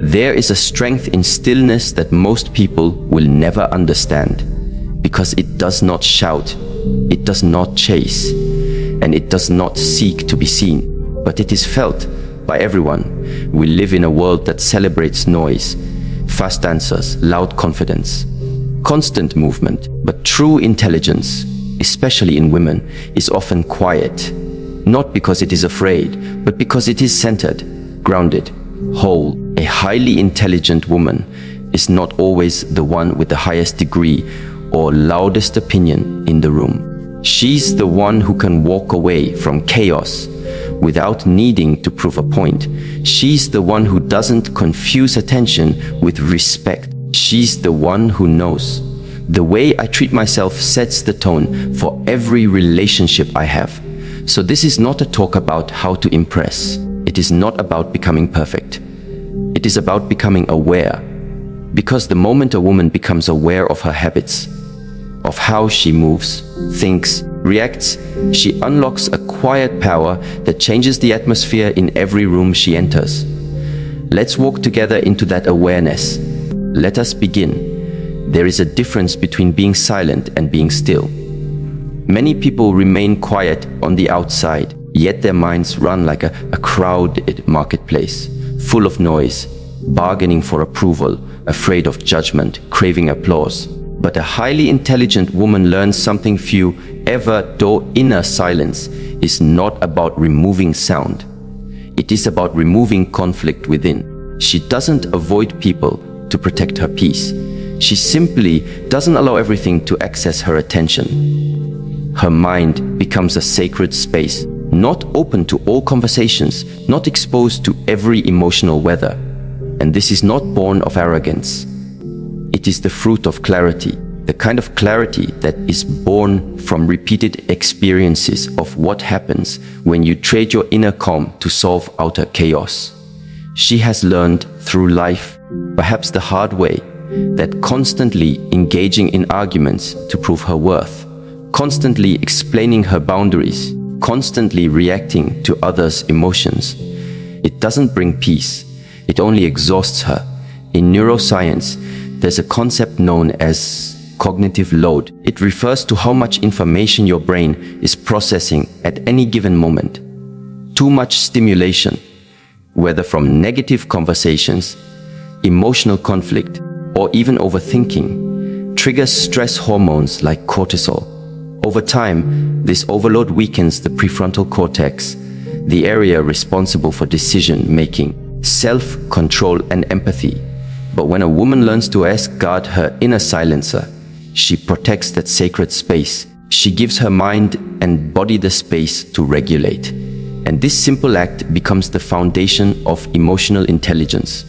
There is a strength in stillness that most people will never understand, because it does not shout, it does not chase, and it does not seek to be seen, but it is felt by everyone. We live in a world that celebrates noise, fast answers, loud confidence, constant movement, but true intelligence, especially in women, is often quiet, not because it is afraid, but because it is centered, grounded, whole. A highly intelligent woman is not always the one with the highest degree or loudest opinion in the room. She's the one who can walk away from chaos without needing to prove a point. She's the one who doesn't confuse attention with respect. She's the one who knows the way I treat myself sets the tone for every relationship I have. So this is not a talk about how to impress. It is not about becoming perfect. It is about becoming aware. Because the moment a woman becomes aware of her habits, of how she moves, thinks, reacts, she unlocks a quiet power that changes the atmosphere in every room she enters. Let's walk together into that awareness. Let us begin. There is a difference between being silent and being still. Many people remain quiet on the outside, yet their minds run like a crowded marketplace, full of noise, bargaining for approval, afraid of judgment, craving applause. But a highly intelligent woman learns something few ever do. Inner silence is not about removing sound. It is about removing conflict within. She doesn't avoid people to protect her peace. She simply doesn't allow everything to access her attention. Her mind becomes a sacred space, not open to all conversations, not exposed to every emotional weather. And this is not born of arrogance. It is the fruit of clarity, the kind of clarity that is born from repeated experiences of what happens when you trade your inner calm to solve outer chaos. She has learned through life, perhaps the hard way, that constantly engaging in arguments to prove her worth, constantly explaining her boundaries, constantly reacting to others' emotions, it doesn't bring peace. It only exhausts her. In neuroscience, there's a concept known as cognitive load. It refers to how much information your brain is processing at any given moment. Too much stimulation, whether from negative conversations, emotional conflict, or even overthinking, triggers stress hormones like cortisol. Over time, this overload weakens the prefrontal cortex, the area responsible for decision-making, self-control and empathy. But when a woman learns to guard her inner silencer, she protects that sacred space. She gives her mind and body the space to regulate. And this simple act becomes the foundation of emotional intelligence,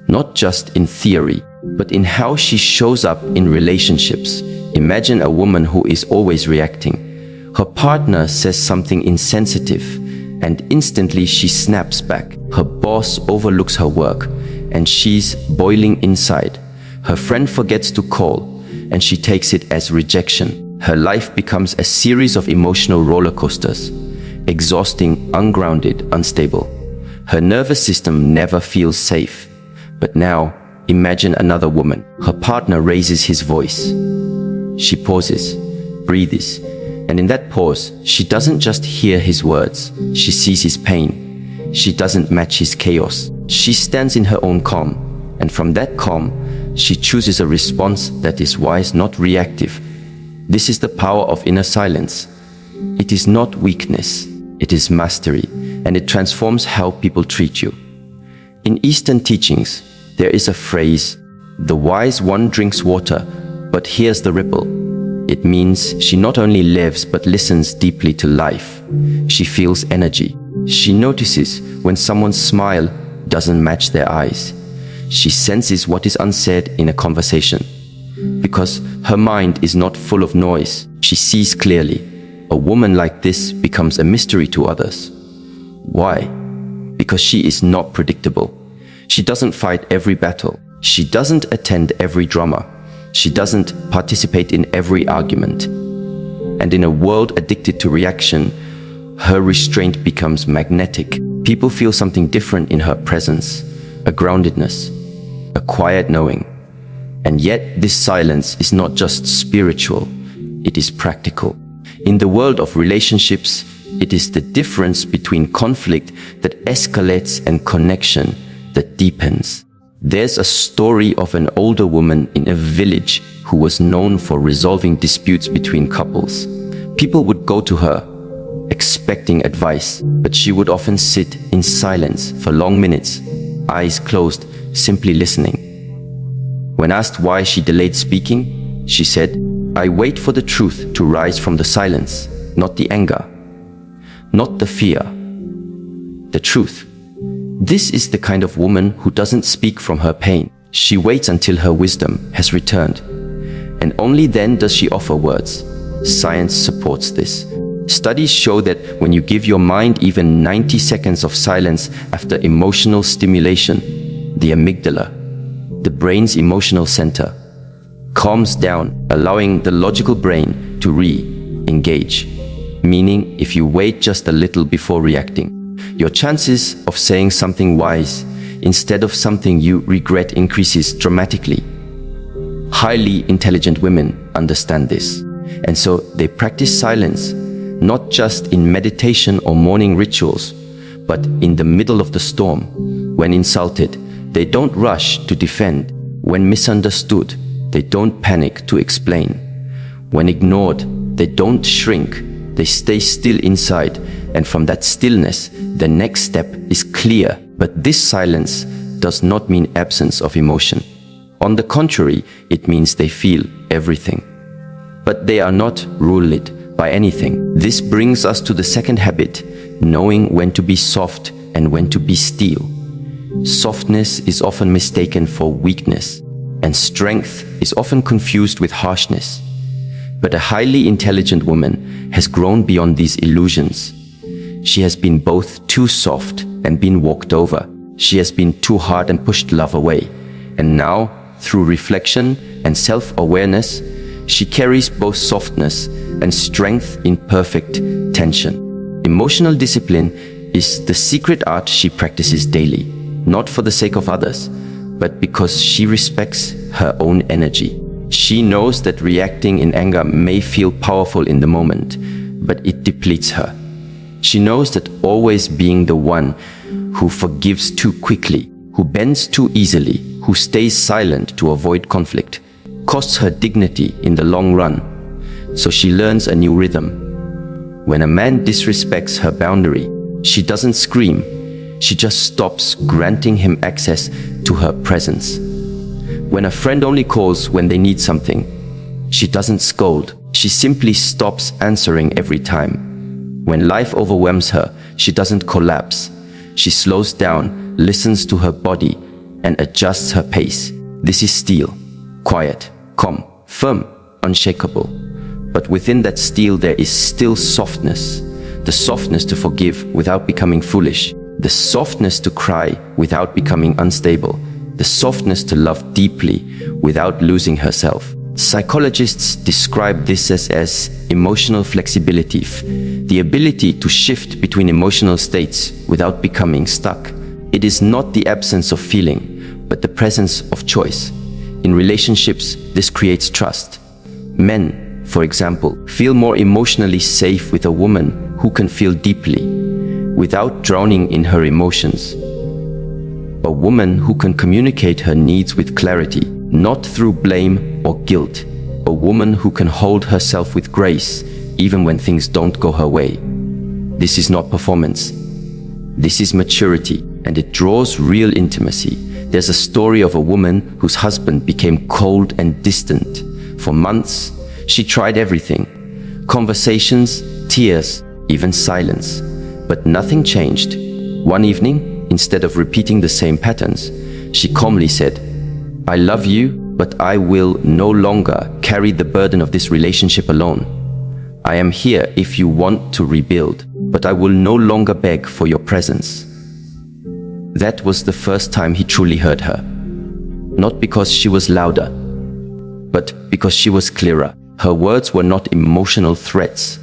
not just in theory, but in how she shows up in relationships. Imagine a woman who is always reacting. Her partner says something insensitive, and instantly she snaps back. Her boss overlooks her work, and she's boiling inside. Her friend forgets to call, and she takes it as rejection. Her life becomes a series of emotional roller coasters, exhausting, ungrounded, unstable. Her nervous system never feels safe. But now, imagine another woman. Her partner raises his voice. She pauses, breathes, and in that pause, she doesn't just hear his words, she sees his pain. She doesn't match his chaos. She stands in her own calm, and from that calm, she chooses a response that is wise, not reactive. This is the power of inner silence. It is not weakness, it is mastery, and it transforms how people treat you. In Eastern teachings, there is a phrase, "The wise one drinks water, but hears the ripple." It means she not only lives but listens deeply to life. She feels energy. She notices when someone's smile doesn't match their eyes. She senses what is unsaid in a conversation. Because her mind is not full of noise, she sees clearly. A woman like this becomes a mystery to others. Why? Because she is not predictable. She doesn't fight every battle. She doesn't attend every drama. She doesn't participate in every argument. And in a world addicted to reaction, her restraint becomes magnetic. People feel something different in her presence, a groundedness, a quiet knowing. And yet this silence is not just spiritual, it is practical. In the world of relationships, it is the difference between conflict that escalates and connection that deepens. There's a story of an older woman in a village who was known for resolving disputes between couples. People would go to her, expecting advice, but she would often sit in silence for long minutes, eyes closed, simply listening. When asked why she delayed speaking, she said, "I wait for the truth to rise from the silence, not the anger, not the fear, the truth." This is the kind of woman who doesn't speak from her pain. She waits until her wisdom has returned. And only then does she offer words. Science supports this. Studies show that when you give your mind even 90 seconds of silence after emotional stimulation, the amygdala, the brain's emotional center, calms down, allowing the logical brain to re-engage. Meaning, if you wait just a little before reacting, your chances of saying something wise instead of something you regret increases dramatically. Highly intelligent women understand this, and so they practice silence, not just in meditation or morning rituals, but in the middle of the storm. When insulted, they don't rush to defend. When misunderstood, they don't panic to explain. When ignored, they don't shrink. They stay still inside, and from that stillness, the next step is clear. But this silence does not mean absence of emotion. On the contrary, it means they feel everything. But they are not ruled by anything. This brings us to the second habit, knowing when to be soft and when to be steel. Softness is often mistaken for weakness, and strength is often confused with harshness. But a highly intelligent woman has grown beyond these illusions. She has been both too soft and been walked over. She has been too hard and pushed love away. And now, through reflection and self-awareness, she carries both softness and strength in perfect tension. Emotional discipline is the secret art she practices daily, not for the sake of others, but because she respects her own energy. She knows that reacting in anger may feel powerful in the moment, but it depletes her. She knows that always being the one who forgives too quickly, who bends too easily, who stays silent to avoid conflict, costs her dignity in the long run. So she learns a new rhythm. When a man disrespects her boundary, she doesn't scream. She just stops granting him access to her presence. When a friend only calls when they need something, she doesn't scold. She simply stops answering every time. When life overwhelms her, she doesn't collapse. She slows down, listens to her body, and adjusts her pace. This is steel, quiet, calm, firm, unshakable. But within that steel there is still softness. The softness to forgive without becoming foolish. The softness to cry without becoming unstable. The softness to love deeply without losing herself. Psychologists describe this as emotional flexibility, the ability to shift between emotional states without becoming stuck. It is not the absence of feeling, but the presence of choice. In relationships, this creates trust. Men, for example, feel more emotionally safe with a woman who can feel deeply, without drowning in her emotions. A woman who can communicate her needs with clarity, not through blame or guilt. A woman who can hold herself with grace, even when things don't go her way. This is not performance. This is maturity, and it draws real intimacy. There's a story of a woman whose husband became cold and distant. For months, she tried everything. Conversations, tears, even silence. But nothing changed. One evening, instead of repeating the same patterns, she calmly said, "I love you, but I will no longer carry the burden of this relationship alone. I am here if you want to rebuild, but I will no longer beg for your presence." That was the first time he truly heard her. Not because she was louder, but because she was clearer. Her words were not emotional threats.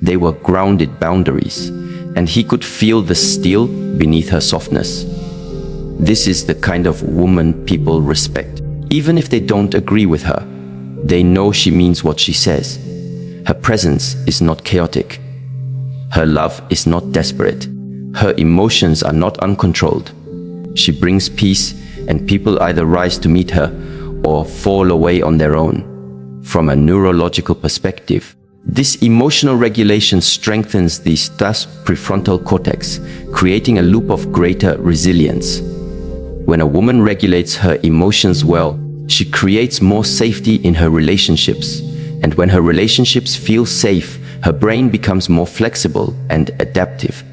They were grounded boundaries, and he could feel the steel beneath her softness. This is the kind of woman people respect. Even if they don't agree with her, they know she means what she says. Her presence is not chaotic. Her love is not desperate. Her emotions are not uncontrolled. She brings peace, and people either rise to meet her or fall away on their own. From a neurological perspective, this emotional regulation strengthens the stars prefrontal cortex, creating a loop of greater resilience. When a woman regulates her emotions well, she creates more safety in her relationships. And when her relationships feel safe, her brain becomes more flexible and adaptive.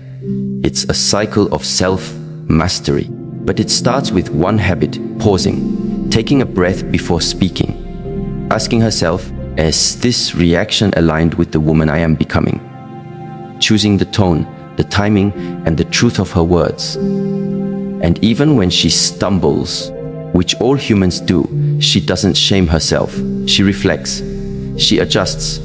It's a cycle of self-mastery. But it starts with one habit: pausing, taking a breath before speaking, asking herself, is this reaction aligned with the woman I am becoming? Choosing the tone, the timing, and the truth of her words. And even when she stumbles, which all humans do, she doesn't shame herself. She reflects, she adjusts,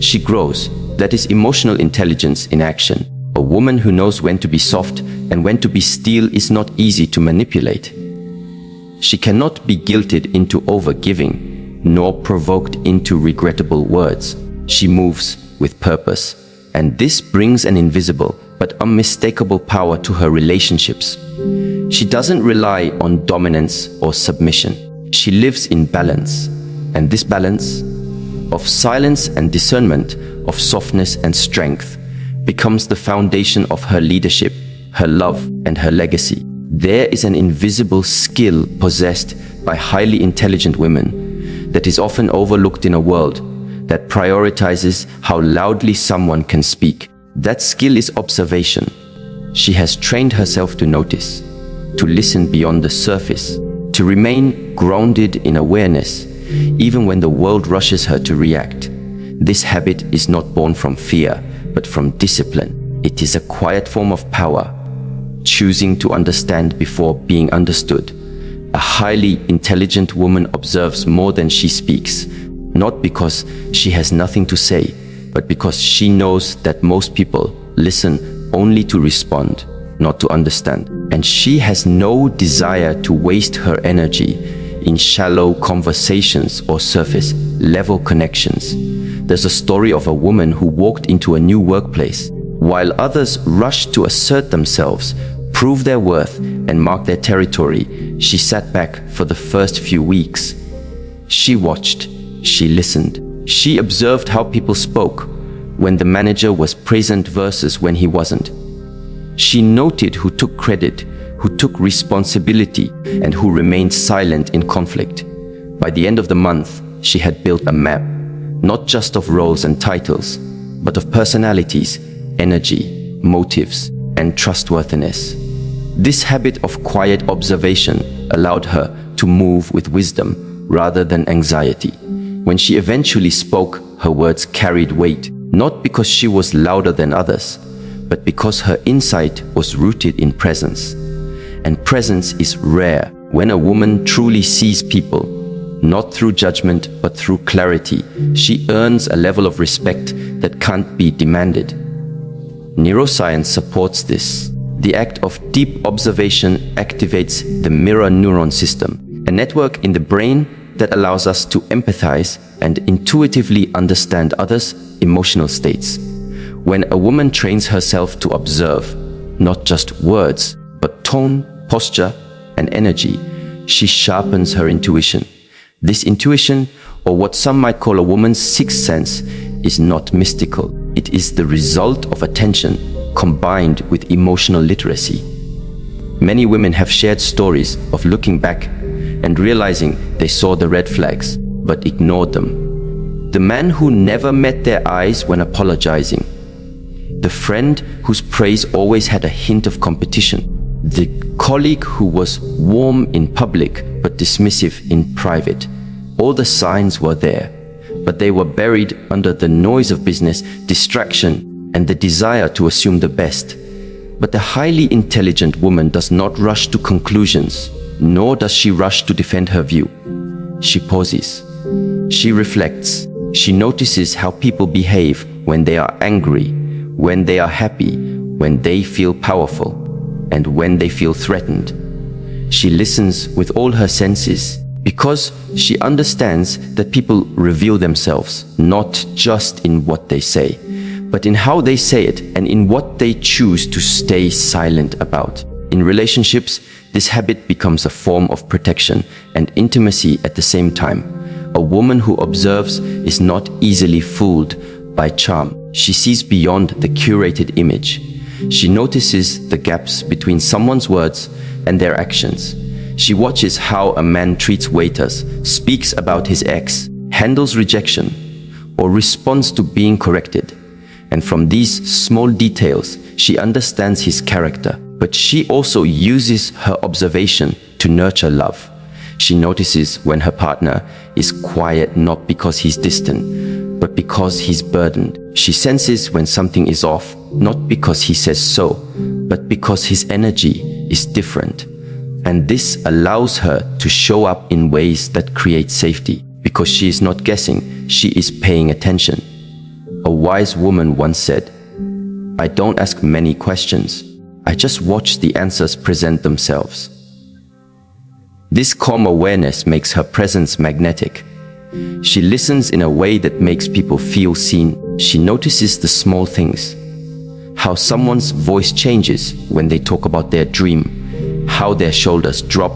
she grows. That is emotional intelligence in action. A woman who knows when to be soft and when to be steel is not easy to manipulate. She cannot be guilted into overgiving, nor provoked into regrettable words. She moves with purpose, and this brings an invisible but unmistakable power to her relationships. She doesn't rely on dominance or submission. She lives in balance, and this balance of silence and discernment, of softness and strength, becomes the foundation of her leadership, her love, and her legacy. There is an invisible skill possessed by highly intelligent women that is often overlooked in a world that prioritizes how loudly someone can speak. That skill is observation. She has trained herself to notice, to listen beyond the surface, to remain grounded in awareness, even when the world rushes her to react. This habit is not born from fear, but from discipline. It is a quiet form of power, choosing to understand before being understood. A highly intelligent woman observes more than she speaks, not because she has nothing to say, but because she knows that most people listen only to respond, not to understand. And she has no desire to waste her energy in shallow conversations or surface-level connections. There's a story of a woman who walked into a new workplace. While others rushed to assert themselves, prove their worth, and mark their territory, she sat back for the first few weeks. She watched, she listened, she observed how people spoke when the manager was present versus when he wasn't. She noted who took credit, who took responsibility, and who remained silent in conflict. By the end of the month, she had built a map, not just of roles and titles, but of personalities, energy, motives, and trustworthiness. This habit of quiet observation allowed her to move with wisdom rather than anxiety. When she eventually spoke, her words carried weight, not because she was louder than others, but because her insight was rooted in presence. And presence is rare. When a woman truly sees people, not through judgment, but through clarity, she earns a level of respect that can't be demanded. Neuroscience supports this. The act of deep observation activates the mirror neuron system, a network in the brain that allows us to empathize and intuitively understand others' emotional states. When a woman trains herself to observe, not just words, but tone, posture, and energy, she sharpens her intuition. This intuition, or what some might call a woman's sixth sense, is not mystical. It is the result of attention combined with emotional literacy. Many women have shared stories of looking back and realizing they saw the red flags, but ignored them. The man who never met their eyes when apologizing. The friend whose praise always had a hint of competition. The colleague who was warm in public but dismissive in private. All the signs were there, but they were buried under the noise of business, distraction, and the desire to assume the best. But the highly intelligent woman does not rush to conclusions, nor does she rush to defend her view. She pauses. She reflects. She notices how people behave when they are angry, when they are happy, when they feel powerful, and when they feel threatened. She listens with all her senses because she understands that people reveal themselves not just in what they say, but in how they say it and in what they choose to stay silent about. In relationships, this habit becomes a form of protection and intimacy at the same time. A woman who observes is not easily fooled by charm. She sees beyond the curated image. She notices the gaps between someone's words and their actions. She watches how a man treats waiters, speaks about his ex, handles rejection, or responds to being corrected. And from these small details, she understands his character. But she also uses her observation to nurture love. She notices when her partner is quiet not because he's distant, but because he's burdened. She senses when something is off, not because he says so, but because his energy is different. And this allows her to show up in ways that create safety, because she is not guessing, she is paying attention. A wise woman once said, "I don't ask many questions. I just watch the answers present themselves." This calm awareness makes her presence magnetic. She listens in a way that makes people feel seen. She notices the small things. How someone's voice changes when they talk about their dream. How their shoulders drop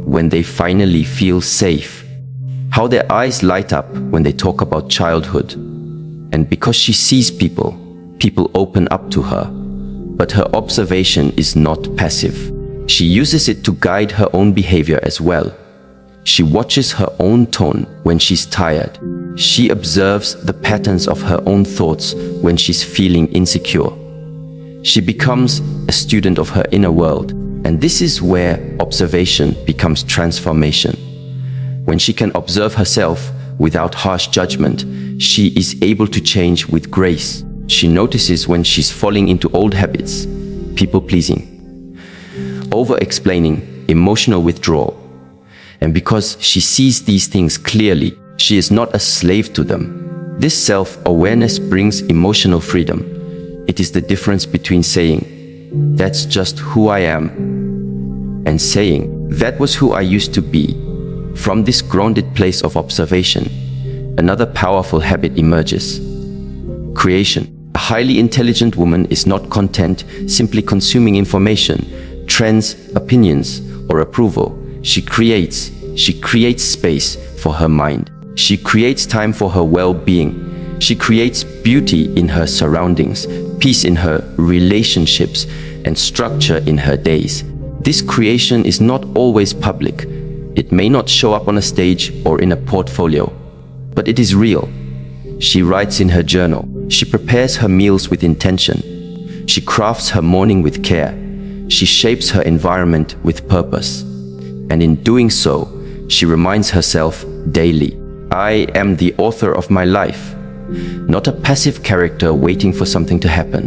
when they finally feel safe. How their eyes light up when they talk about childhood. And because she sees people, people open up to her. But her observation is not passive. She uses it to guide her own behavior as well. She watches her own tone when she's tired. She observes the patterns of her own thoughts when she's feeling insecure. She becomes a student of her inner world, and this is where observation becomes transformation. When she can observe herself without harsh judgment, she is able to change with grace. She notices when she's falling into old habits, people-pleasing, over-explaining, emotional withdrawal. And because she sees these things clearly, she is not a slave to them. This self-awareness brings emotional freedom. It is the difference between saying, "That's just who I am," and saying, "That was who I used to be." From this grounded place of observation, another powerful habit emerges. Creation. A highly intelligent woman is not content simply consuming information, trends, opinions, or approval. She creates space for her mind. She creates time for her well-being. She creates beauty in her surroundings, peace in her relationships, and structure in her days. This creation is not always public. It may not show up on a stage or in a portfolio, but it is real. She writes in her journal. She prepares her meals with intention. She crafts her morning with care. She shapes her environment with purpose. And in doing so, she reminds herself daily, "I am the author of my life," not a passive character waiting for something to happen.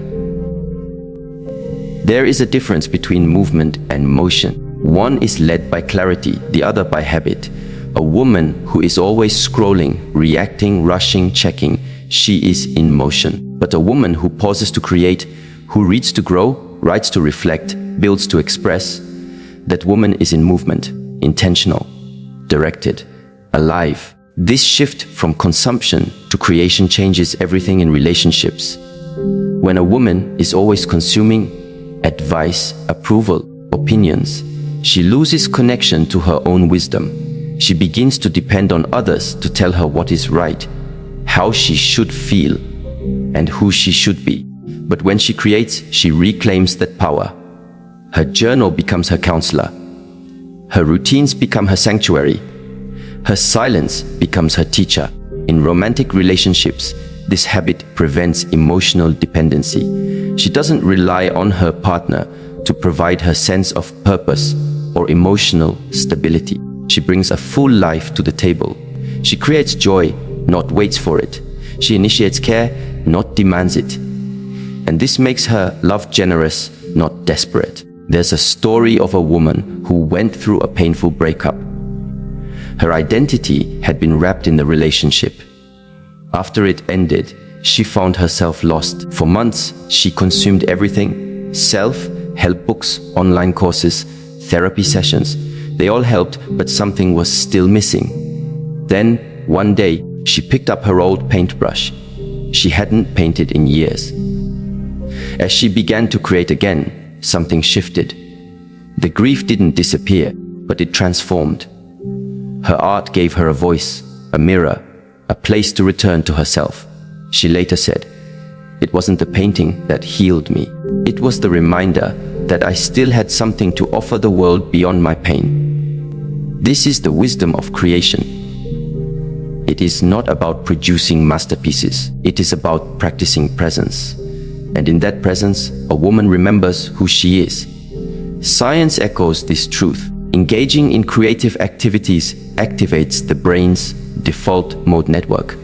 There is a difference between movement and motion. One is led by clarity, the other by habit. A woman who is always scrolling, reacting, rushing, checking, she is in motion. But a woman who pauses to create, who reads to grow, writes to reflect, builds to express, that woman is in movement, intentional, directed, alive. This shift from consumption to creation changes everything in relationships. When a woman is always consuming advice, approval, opinions, she loses connection to her own wisdom. She begins to depend on others to tell her what is right, how she should feel, and who she should be. But when she creates, she reclaims that power. Her journal becomes her counselor. Her routines become her sanctuary. Her silence becomes her teacher. In romantic relationships, this habit prevents emotional dependency. She doesn't rely on her partner to provide her sense of purpose or emotional stability. She brings a full life to the table. She creates joy, not waits for it. She initiates care, not demands it. And this makes her love generous, not desperate. There's a story of a woman who went through a painful breakup. Her identity had been wrapped in the relationship. After it ended, she found herself lost. For months, she consumed everything: self-help books, online courses, therapy sessions. They all helped, but something was still missing. Then, one day, she picked up her old paintbrush. She hadn't painted in years. As she began to create again, something shifted. The grief didn't disappear, but it transformed. Her art gave her a voice, a mirror, a place to return to herself. She later said, "It wasn't the painting that healed me. It was the reminder that I still had something to offer the world beyond my pain." This is the wisdom of creation. It is not about producing masterpieces. It is about practicing presence. And in that presence, a woman remembers who she is. Science echoes this truth. Engaging in creative activities activates the brain's default mode network,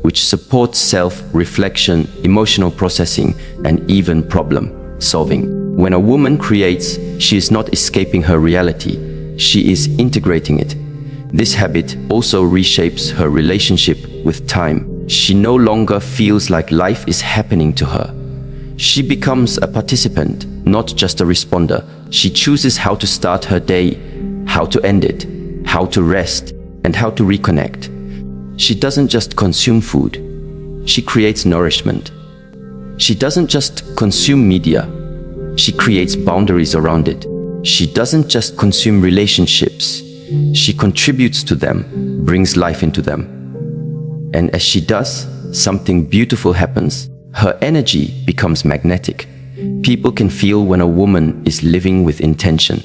which supports self-reflection, emotional processing, and even problem-solving. When a woman creates, she is not escaping her reality. She is integrating it. This habit also reshapes her relationship with time. She no longer feels like life is happening to her. She becomes a participant, not just a responder. She chooses how to start her day, how to end it, how to rest, and how to reconnect. She doesn't just consume food. She creates nourishment. She doesn't just consume media. She creates boundaries around it. She doesn't just consume relationships. She contributes to them, brings life into them. And as she does, something beautiful happens. Her energy becomes magnetic. People can feel when a woman is living with intention.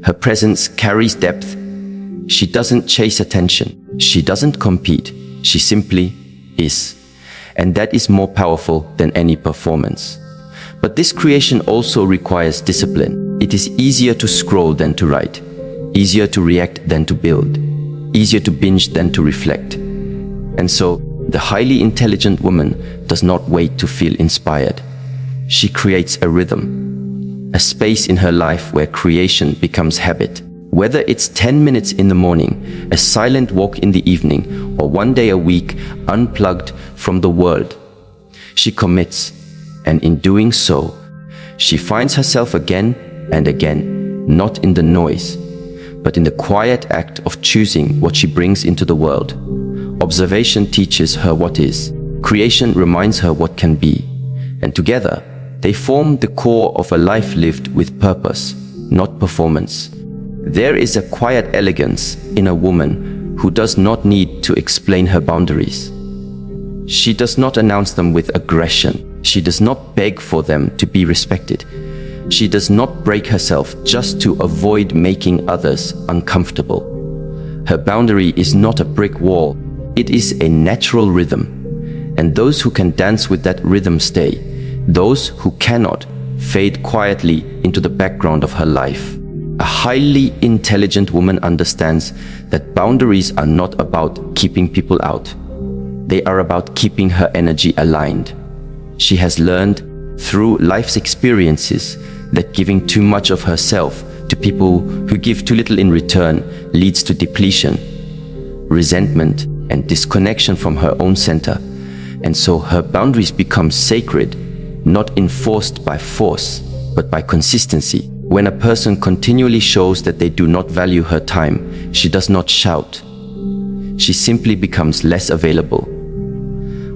Her presence carries depth. She doesn't chase attention. She doesn't compete. She simply is. And that is more powerful than any performance. But this creation also requires discipline. It is easier to scroll than to write. Easier to react than to build. Easier to binge than to reflect. And so, the highly intelligent woman does not wait to feel inspired. She creates a rhythm, a space in her life where creation becomes habit. Whether it's 10 minutes in the morning, a silent walk in the evening, or one day a week unplugged from the world, she commits, and in doing so, she finds herself again and again, not in the noise, but in the quiet act of choosing what she brings into the world. Observation teaches her what is. Creation reminds her what can be. And together, they form the core of a life lived with purpose, not performance. There is a quiet elegance in a woman who does not need to explain her boundaries. She does not announce them with aggression. She does not beg for them to be respected. She does not break herself just to avoid making others uncomfortable. Her boundary is not a brick wall. It is a natural rhythm. And those who can dance with that rhythm stay. Those who cannot fade quietly into the background of her life. A highly intelligent woman understands that boundaries are not about keeping people out. They are about keeping her energy aligned. She has learned through life's experiences that giving too much of herself to people who give too little in return leads to depletion, resentment, and disconnection from her own center. And so her boundaries become sacred, not enforced by force, but by consistency. When a person continually shows that they do not value her time, she does not shout. She simply becomes less available.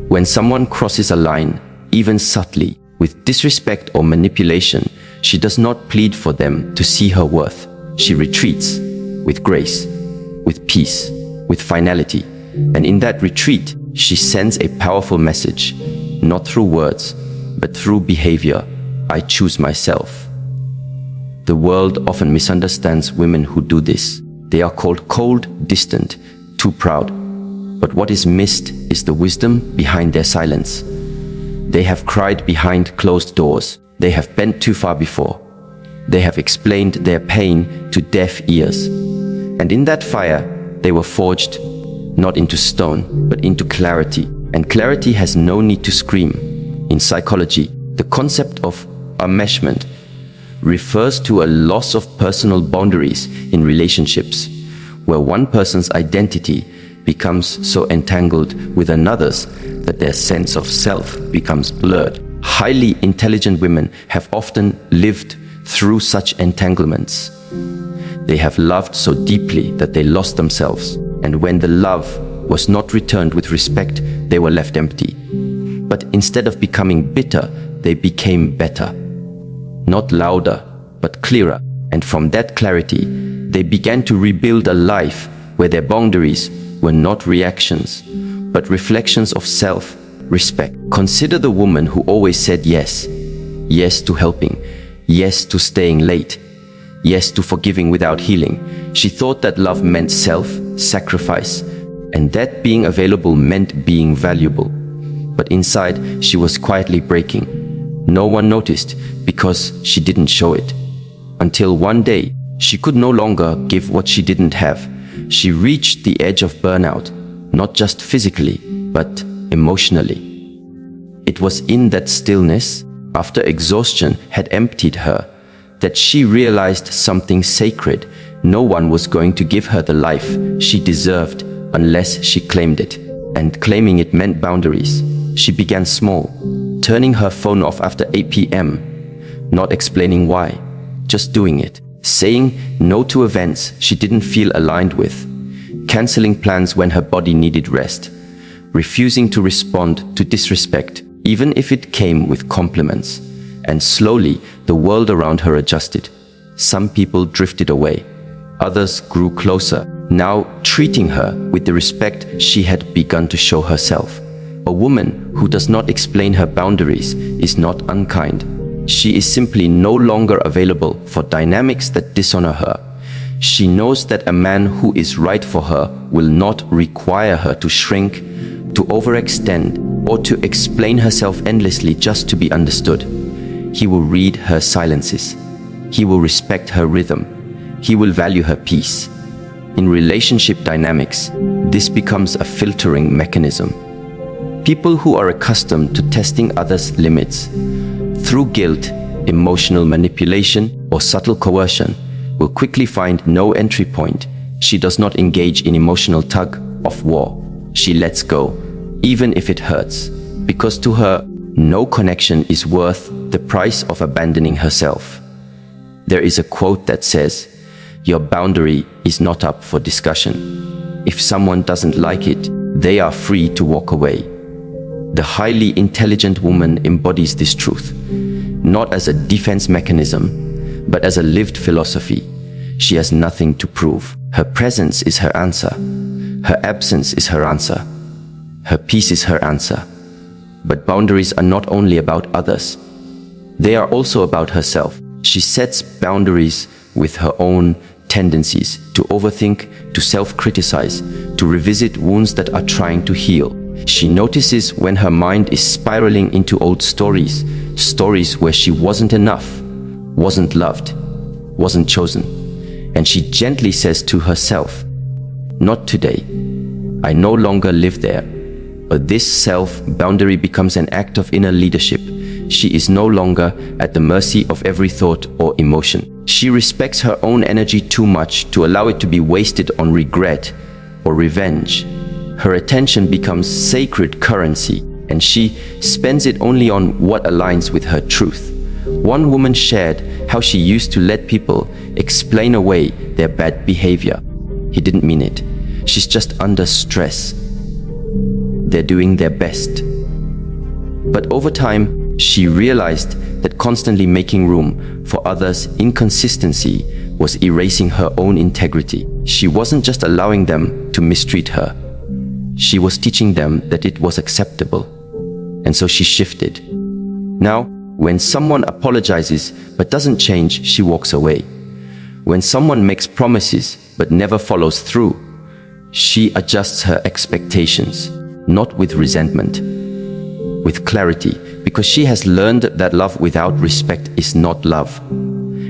When someone crosses a line, even subtly, with disrespect or manipulation, she does not plead for them to see her worth. She retreats with grace, with peace, with finality. And in that retreat, she sends a powerful message, not through words, but through behavior. I choose myself. The world often misunderstands women who do this. They are called cold, distant, too proud. But what is missed is the wisdom behind their silence. They have cried behind closed doors. They have bent too far before. They have explained their pain to deaf ears. And in that fire, they were forged not into stone, but into clarity. And clarity has no need to scream. In psychology, the concept of enmeshment refers to a loss of personal boundaries in relationships, where one person's identity becomes so entangled with another's that their sense of self becomes blurred. Highly intelligent women have often lived through such entanglements. They have loved so deeply that they lost themselves, and when the love was not returned with respect, they were left empty. But instead of becoming bitter, they became better. Not louder, but clearer. And from that clarity, they began to rebuild a life where their boundaries were not reactions, but reflections of self-respect. Consider the woman who always said yes. Yes to helping. Yes to staying late. Yes to forgiving without healing. She thought that love meant self-sacrifice, and that being available meant being valuable. But inside, she was quietly breaking. No one noticed because she didn't show it. Until one day, she could no longer give what she didn't have. She reached the edge of burnout, not just physically, but emotionally. It was in that stillness, after exhaustion had emptied her, that she realized something sacred. No one was going to give her the life she deserved unless she claimed it. And claiming it meant boundaries. She began small, turning her phone off after 8 p.m., not explaining why, just doing it. Saying no to events she didn't feel aligned with, canceling plans when her body needed rest, refusing to respond to disrespect, even if it came with compliments. And slowly, the world around her adjusted. Some people drifted away. Others grew closer, now treating her with the respect she had begun to show herself. A woman who does not explain her boundaries is not unkind. She is simply no longer available for dynamics that dishonor her. She knows that a man who is right for her will not require her to shrink, to overextend, or to explain herself endlessly just to be understood. He will read her silences. He will respect her rhythm. He will value her peace. In relationship dynamics, this becomes a filtering mechanism. People who are accustomed to testing others' limits through guilt, emotional manipulation, or subtle coercion will quickly find no entry point. She does not engage in emotional tug-of-war. She lets go, even if it hurts, because to her, no connection is worth the price of abandoning herself. There is a quote that says, "Your boundary is not up for discussion. If someone doesn't like it, they are free to walk away." The highly intelligent woman embodies this truth, not as a defense mechanism, but as a lived philosophy. She has nothing to prove. Her presence is her answer. Her absence is her answer. Her peace is her answer. But boundaries are not only about others. They are also about herself. She sets boundaries with her own tendencies to overthink, to self-criticize, to revisit wounds that are trying to heal. She notices when her mind is spiraling into old stories, stories where she wasn't enough, wasn't loved, wasn't chosen. And she gently says to herself, "Not today. I no longer live there." But this self-boundary becomes an act of inner leadership. She is no longer at the mercy of every thought or emotion. She respects her own energy too much to allow it to be wasted on regret or revenge. Her attention becomes sacred currency, and she spends it only on what aligns with her truth. One woman shared how she used to let people explain away their bad behavior. He didn't mean it. She's just under stress. They're doing their best. But over time, she realized that constantly making room for others' inconsistency was erasing her own integrity. She wasn't just allowing them to mistreat her. She was teaching them that it was acceptable. And so she shifted. Now, when someone apologizes but doesn't change, she walks away. When someone makes promises but never follows through, she adjusts her expectations, not with resentment, with clarity, because she has learned that love without respect is not love,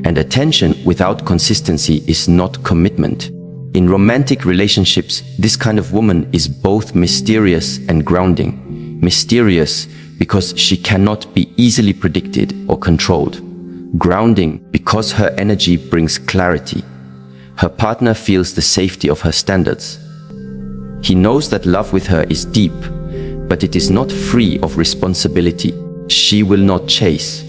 and attention without consistency is not commitment. In romantic relationships, this kind of woman is both mysterious and grounding. Mysterious because she cannot be easily predicted or controlled. Grounding because her energy brings clarity. Her partner feels the safety of her standards. He knows that love with her is deep, but it is not free of responsibility. She will not chase.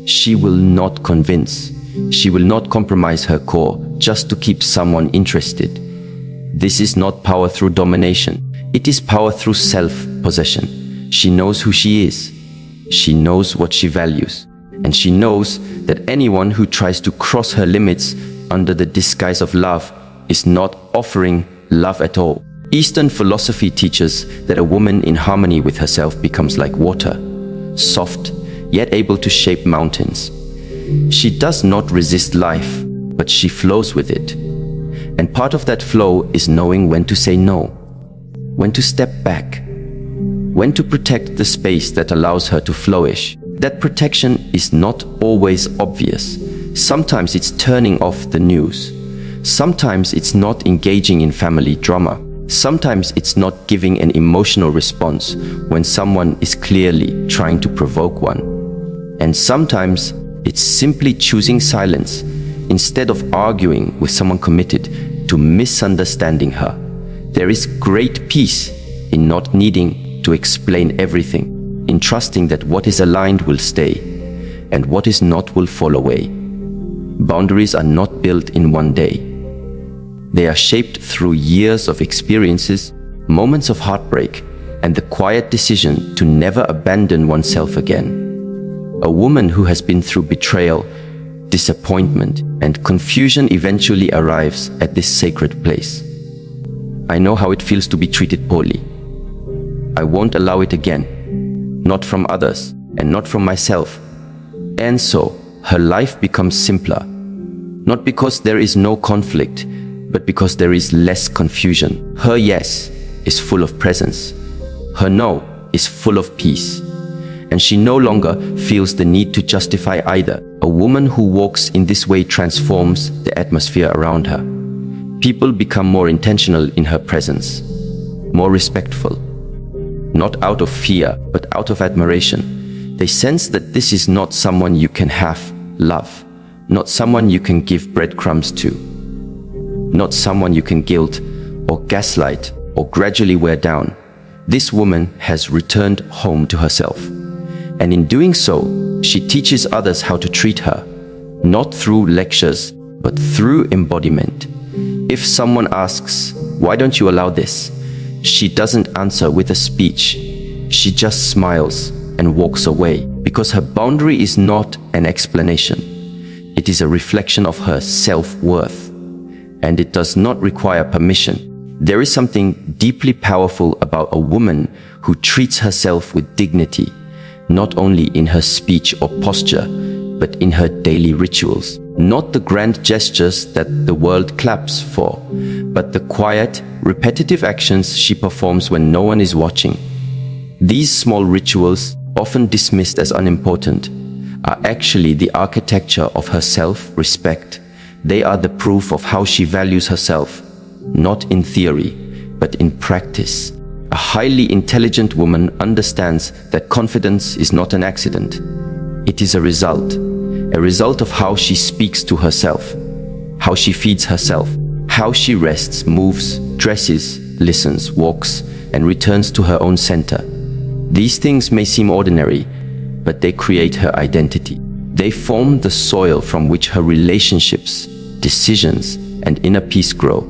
She will not convince. She will not compromise her core just to keep someone interested. This is not power through domination. It is power through self-possession. She knows who she is. She knows what she values. And she knows that anyone who tries to cross her limits under the disguise of love is not offering love at all. Eastern philosophy teaches that a woman in harmony with herself becomes like water, soft, yet able to shape mountains. She does not resist life, but she flows with it. And part of that flow is knowing when to say no, when to step back, when to protect the space that allows her to flourish. That protection is not always obvious. Sometimes it's turning off the news. Sometimes it's not engaging in family drama. Sometimes it's not giving an emotional response when someone is clearly trying to provoke one. And sometimes it's simply choosing silence instead of arguing with someone committed to misunderstanding her. There is great peace in not needing to explain everything, in trusting that what is aligned will stay and what is not will fall away. Boundaries are not built in one day. They are shaped through years of experiences, moments of heartbreak, and the quiet decision to never abandon oneself again. A woman who has been through betrayal, disappointment, and confusion eventually arrives at this sacred place. I know how it feels to be treated poorly. I won't allow it again, not from others and not from myself. And so, her life becomes simpler, not because there is no conflict, but because there is less confusion. Her yes is full of presence. Her no is full of peace. And she no longer feels the need to justify either. A woman who walks in this way transforms the atmosphere around her. People become more intentional in her presence, more respectful. Not out of fear, but out of admiration. They sense that this is not someone you can love, not someone you can give breadcrumbs to, not someone you can guilt or gaslight or gradually wear down. This woman has returned home to herself. And in doing so, she teaches others how to treat her, not through lectures, but through embodiment. If someone asks, "Why don't you allow this?" she doesn't answer with a speech. She just smiles and walks away, because her boundary is not an explanation. It is a reflection of her self-worth, and it does not require permission. There is something deeply powerful about a woman who treats herself with dignity, not only in her speech or posture, but in her daily rituals. Not the grand gestures that the world claps for, but the quiet, repetitive actions she performs when no one is watching. These small rituals, often dismissed as unimportant, are actually the architecture of her self-respect. They are the proof of how she values herself, not in theory, but in practice. A highly intelligent woman understands that confidence is not an accident. It is a result of how she speaks to herself, how she feeds herself, how she rests, moves, dresses, listens, walks, and returns to her own center. These things may seem ordinary, but they create her identity. They form the soil from which her relationships, decisions, and inner peace grow.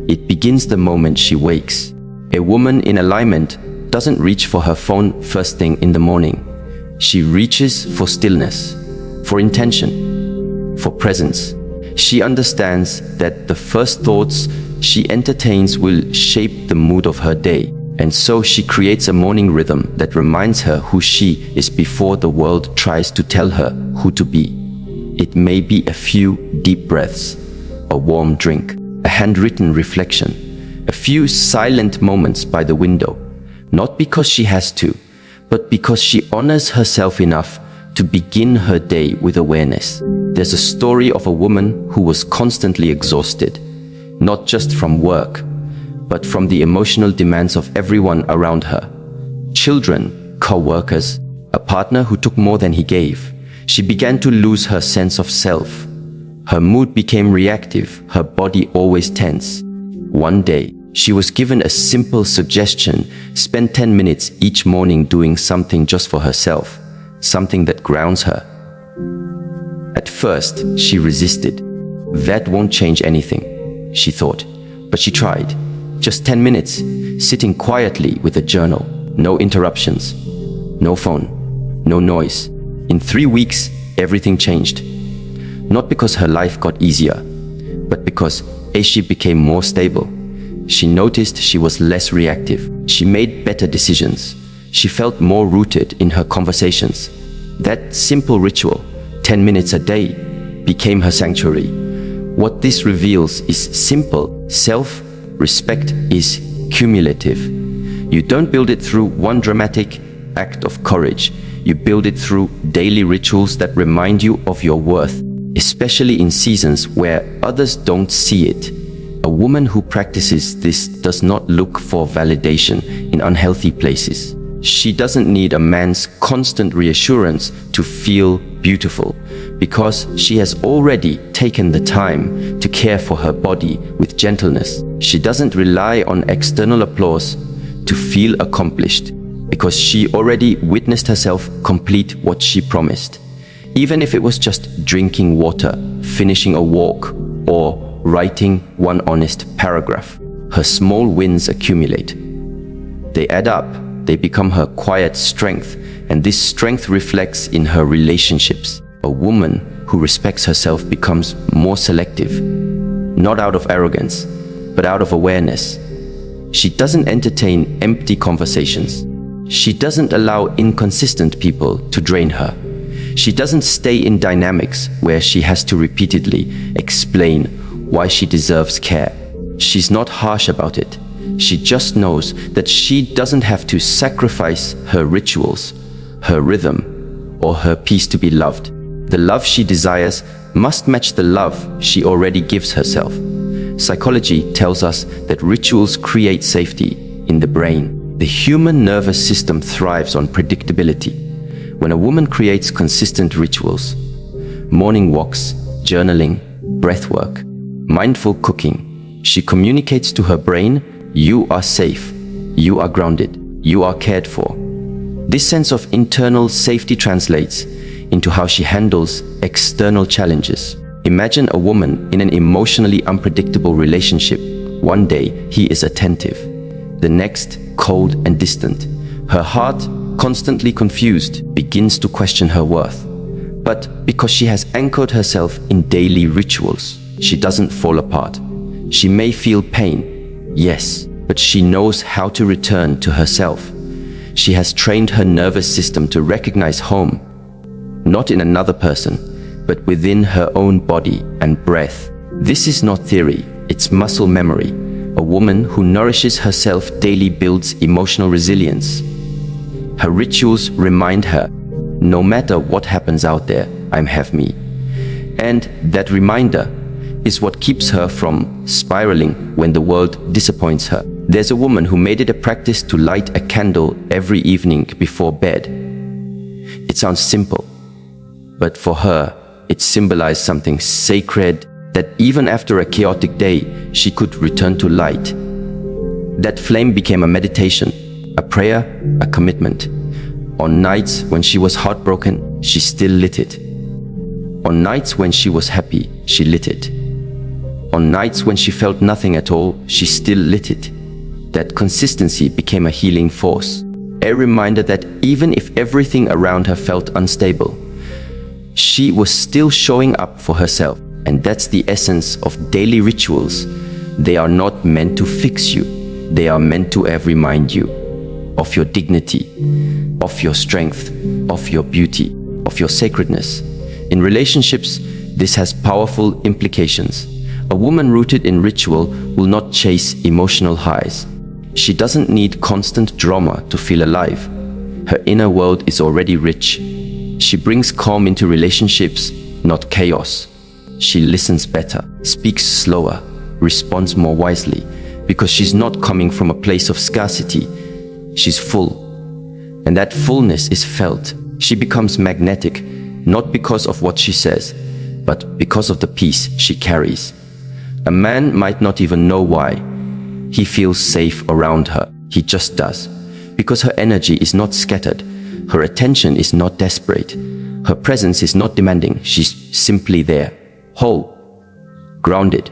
It begins the moment she wakes. A woman in alignment doesn't reach for her phone first thing in the morning. She reaches for stillness, for intention, for presence. She understands that the first thoughts she entertains will shape the mood of her day. And so she creates a morning rhythm that reminds her who she is before the world tries to tell her who to be. It may be a few deep breaths, a warm drink, a handwritten reflection, a few silent moments by the window, not because she has to, but because she honors herself enough to begin her day with awareness. There's a story of a woman who was constantly exhausted, not just from work, but from the emotional demands of everyone around her. Children, co-workers, a partner who took more than he gave. She began to lose her sense of self. Her mood became reactive, her body always tense. One day, she was given a simple suggestion: spend 10 minutes each morning doing something just for herself, something that grounds her. At first, she resisted. That won't change anything, she thought. But she tried. Just 10 minutes, sitting quietly with a journal. No interruptions, no phone, no noise. In 3 weeks, everything changed. Not because her life got easier, but because as she became more stable, she noticed she was less reactive. She made better decisions. She felt more rooted in her conversations. That simple ritual, 10 minutes a day, became her sanctuary. What this reveals is simple. Self-respect is cumulative. You don't build it through one dramatic act of courage. You build it through daily rituals that remind you of your worth, especially in seasons where others don't see it. A woman who practices this does not look for validation in unhealthy places. She doesn't need a man's constant reassurance to feel beautiful, because she has already taken the time to care for her body with gentleness. She doesn't rely on external applause to feel accomplished, because she already witnessed herself complete what she promised. Even if it was just drinking water, finishing a walk, or writing one honest paragraph, her small wins accumulate. They add up, they become her quiet strength, and this strength reflects in her relationships. A woman who respects herself becomes more selective, not out of arrogance, but out of awareness. She doesn't entertain empty conversations. She doesn't allow inconsistent people to drain her. She doesn't stay in dynamics where she has to repeatedly explain why she deserves care. She's not harsh about it. She just knows that she doesn't have to sacrifice her rituals, her rhythm, or her peace to be loved. The love she desires must match the love she already gives herself. Psychology tells us that rituals create safety in the brain. The human nervous system thrives on predictability. When a woman creates consistent rituals, morning walks, journaling, breathwork, mindful cooking, she communicates to her brain, you are safe, you are grounded, you are cared for. This sense of internal safety translates into how she handles external challenges. Imagine a woman in an emotionally unpredictable relationship. One day, he is attentive. The next, cold and distant. Her heart, constantly confused, begins to question her worth. But because she has anchored herself in daily rituals, she doesn't fall apart. She may feel pain, yes, but she knows how to return to herself. She has trained her nervous system to recognize home, not in another person, but within her own body and breath. This is not theory, it's muscle memory. A woman who nourishes herself daily builds emotional resilience. Her rituals remind her, no matter what happens out there, I have me. And that reminder is what keeps her from spiraling when the world disappoints her. There's a woman who made it a practice to light a candle every evening before bed. It sounds simple, but for her, it symbolized something sacred, that even after a chaotic day, she could return to light. That flame became a meditation, a prayer, a commitment. On nights when she was heartbroken, she still lit it. On nights when she was happy, she lit it. On nights when she felt nothing at all, she still lit it. That consistency became a healing force, a reminder that even if everything around her felt unstable, she was still showing up for herself. And that's the essence of daily rituals. They are not meant to fix you. They are meant to remind you of your dignity, of your strength, of your beauty, of your sacredness. In relationships, this has powerful implications. A woman rooted in ritual will not chase emotional highs. She doesn't need constant drama to feel alive. Her inner world is already rich. She brings calm into relationships, not chaos. She listens better, speaks slower, responds more wisely, because she's not coming from a place of scarcity. She's full. And that fullness is felt. She becomes magnetic, not because of what she says, but because of the peace she carries. A man might not even know why. He feels safe around her. He just does. Because her energy is not scattered. Her attention is not desperate. Her presence is not demanding, she's simply there, whole, grounded,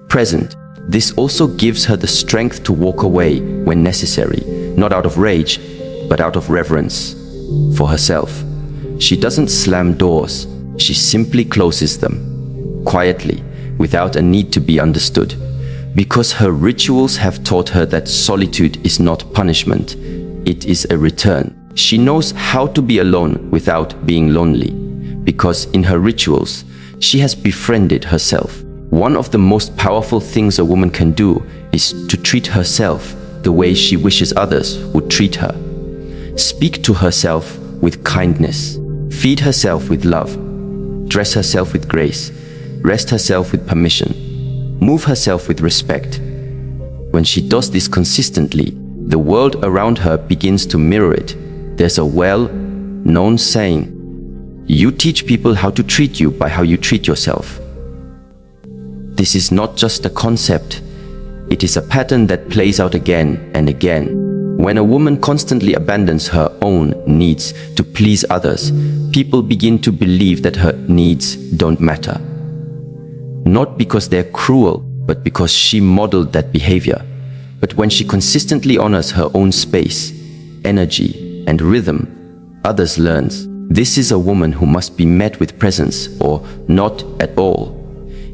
present. This also gives her the strength to walk away when necessary, not out of rage, but out of reverence for herself. She doesn't slam doors, she simply closes them, quietly, without a need to be understood. Because her rituals have taught her that solitude is not punishment, it is a return. She knows how to be alone without being lonely, because in her rituals, she has befriended herself. One of the most powerful things a woman can do is to treat herself the way she wishes others would treat her. Speak to herself with kindness, feed herself with love, dress herself with grace, rest herself with permission, move herself with respect. When she does this consistently, the world around her begins to mirror it. There's a well-known saying, you teach people how to treat you by how you treat yourself. This is not just a concept, it is a pattern that plays out again and again. When a woman constantly abandons her own needs to please others, people begin to believe that her needs don't matter. Not because they're cruel, but because she modeled that behavior. But when she consistently honors her own space, energy, and rhythm, others learn. This is a woman who must be met with presence or not at all.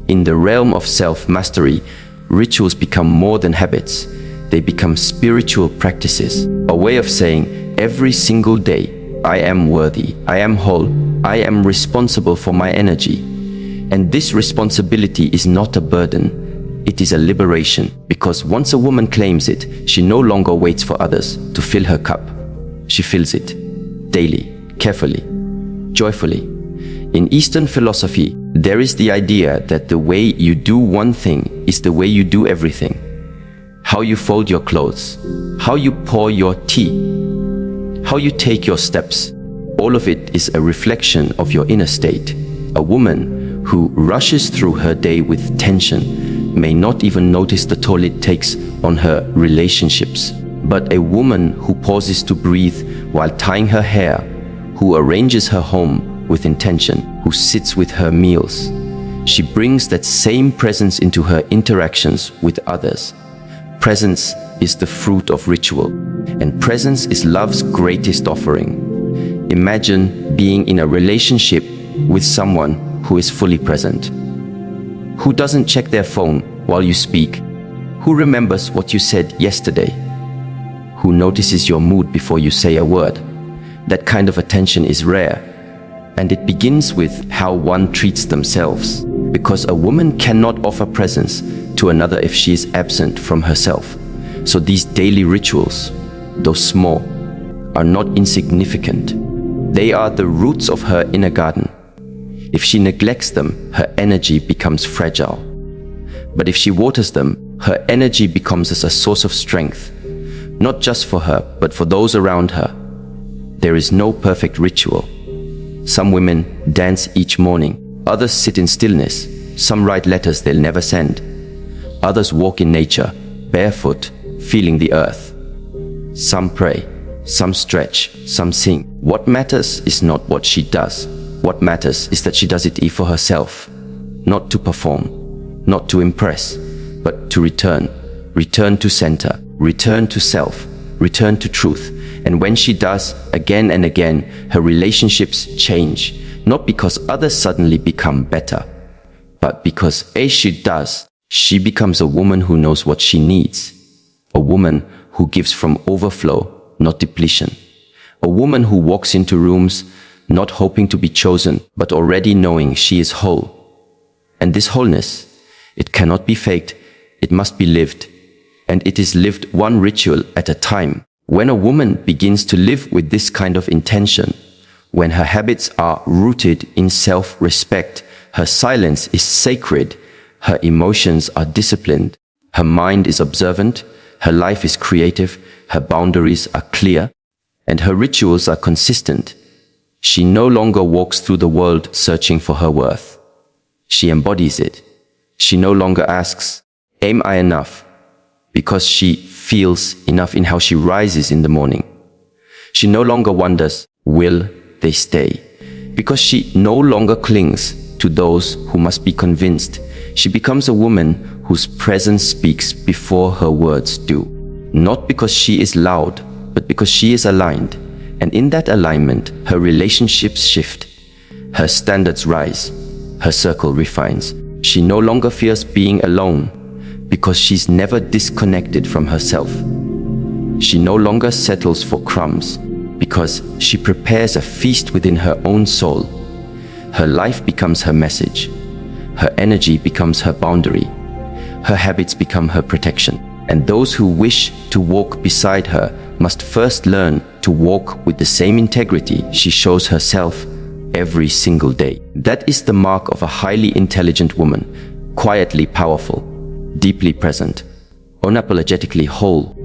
In the realm of self-mastery, rituals become more than habits. They become spiritual practices, a way of saying every single day, I am worthy, I am whole, I am responsible for my energy. And this responsibility is not a burden, it is a liberation, because once a woman claims it, she no longer waits for others to fill her cup. She fills it, daily, carefully, joyfully. In Eastern philosophy, there is the idea that the way you do one thing is the way you do everything. How you fold your clothes, how you pour your tea, how you take your steps, all of it is a reflection of your inner state. A woman who rushes through her day with tension may not even notice the toll it takes on her relationships. But a woman who pauses to breathe while tying her hair, who arranges her home with intention, who sits with her meals, she brings that same presence into her interactions with others. Presence is the fruit of ritual, and presence is love's greatest offering. Imagine being in a relationship with someone who is fully present, who doesn't check their phone while you speak, who remembers what you said yesterday, who notices your mood before you say a word. That kind of attention is rare, and it begins with how one treats themselves, because a woman cannot offer presence to another if she is absent from herself. So these daily rituals, though small, are not insignificant. They are the roots of her inner garden. If she neglects them, her energy becomes fragile. But if she waters them, her energy becomes a source of strength, not just for her, but for those around her. There is no perfect ritual. Some women dance each morning, others sit in stillness, some write letters they'll never send. Others walk in nature, barefoot, feeling the earth. Some pray, some stretch, some sing. What matters is not what she does. What matters is that she does it for herself, not to perform, not to impress, but to return. Return to center, return to self, return to truth. And when she does, again and again, her relationships change, not because others suddenly become better, but because as she does, she becomes a woman who knows what she needs. A woman who gives from overflow, not depletion. A woman who walks into rooms not hoping to be chosen, but already knowing she is whole. And this wholeness, it cannot be faked, it must be lived. And it is lived one ritual at a time. When a woman begins to live with this kind of intention, when her habits are rooted in self-respect, her silence is sacred, her emotions are disciplined, her mind is observant, her life is creative, her boundaries are clear, and her rituals are consistent. She no longer walks through the world searching for her worth. She embodies it. She no longer asks, am I enough? Because she feels enough in how she rises in the morning. She no longer wonders, will they stay? Because she no longer clings to those who must be convinced. She becomes a woman whose presence speaks before her words do. Not because she is loud, but because she is aligned. And in that alignment, her relationships shift. Her standards rise. Her circle refines. She no longer fears being alone because she's never disconnected from herself. She no longer settles for crumbs because she prepares a feast within her own soul. Her life becomes her message. Her energy becomes her boundary. Her habits become her protection. And those who wish to walk beside her must first learn to walk with the same integrity she shows herself every single day. That is the mark of a highly intelligent woman, quietly powerful, deeply present, unapologetically whole,